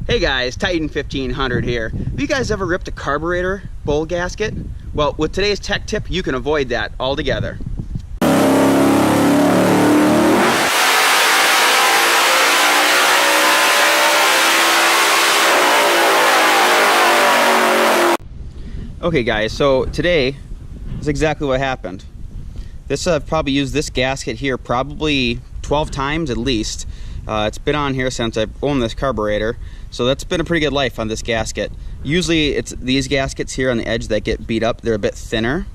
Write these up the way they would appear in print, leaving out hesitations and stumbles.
Hey guys, Titan 1500 here. Have you guys ever ripped a carburetor bowl gasket? Well, with today's tech tip, you can avoid that altogether. Okay guys, so today is exactly what happened. I've probably used this gasket here probably 12 times at least. It's been on here since I've owned this carburetor, so that's been a pretty good life on this gasket. Usually it's these gaskets here on the edge that get beat up. They're a bit thinner,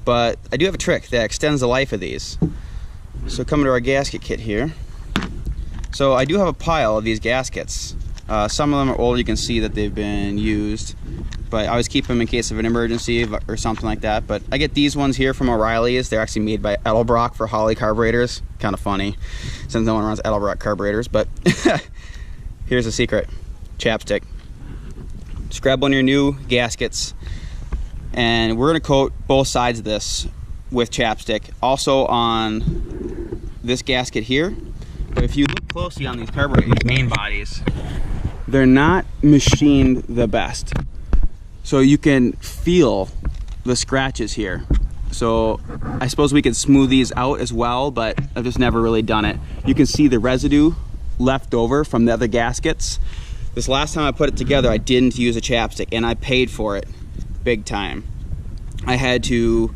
but I do have a trick that extends the life of these. So coming to our gasket kit here. So I do have a pile of these gaskets. Some of them are old, you can see that they've been used, but I always keep them in case of an emergency or something like that. But I get these ones here from O'Reilly's. They're actually made by Edelbrock for Holley carburetors. Kind of funny since no one runs Edelbrock carburetors, but here's the secret. Chapstick. Just grab one of your new gaskets and we're going to coat both sides of this with chapstick. Also on this gasket here. But if you look closely on these carburetors, these main bodies, they're not machined the best. So you can feel the scratches here. So I suppose we could smooth these out as well, but I've just never really done it. You can see the residue left over from the other gaskets. This last time I put it together, I didn't use a chapstick and I paid for it big time. I had to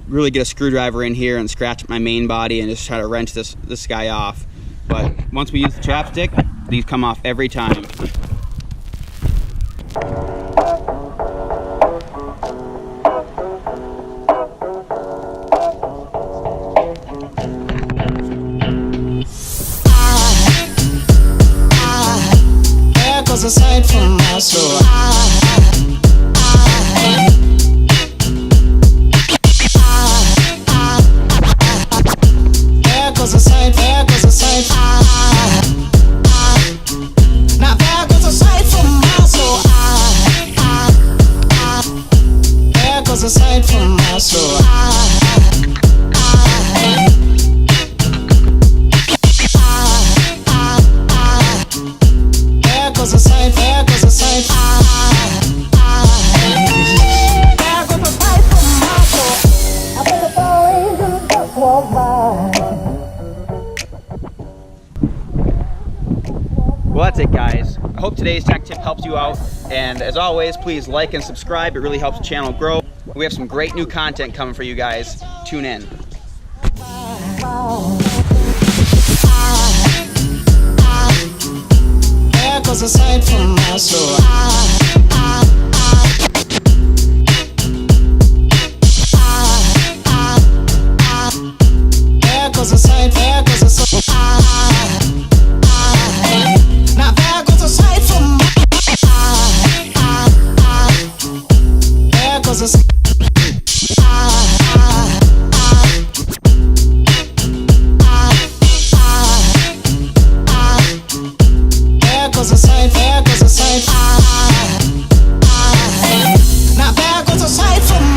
really get a screwdriver in here and scratch my main body and just try to wrench this guy off. But once we use the chapstick, these come off every time. There goes a sight from my soul. There goes a sight, there goes a sight. Now there goes a sight from my soul. There goes a sight from my soul. There goes a sight, there goes a sight. There goes a sight from my soul. I bet the angels just walk by. Well, that's it guys. I hope today's tech tip helps you out. And as always, please like and subscribe. It really helps the channel grow. We have some great new content coming for you guys. Tune in. There goes a sight from my soul. There goes a sight, there goes a sight. Now there goes a sight from my there goes a sight. There goes a sight, there goes a sight. Now there goes a sight from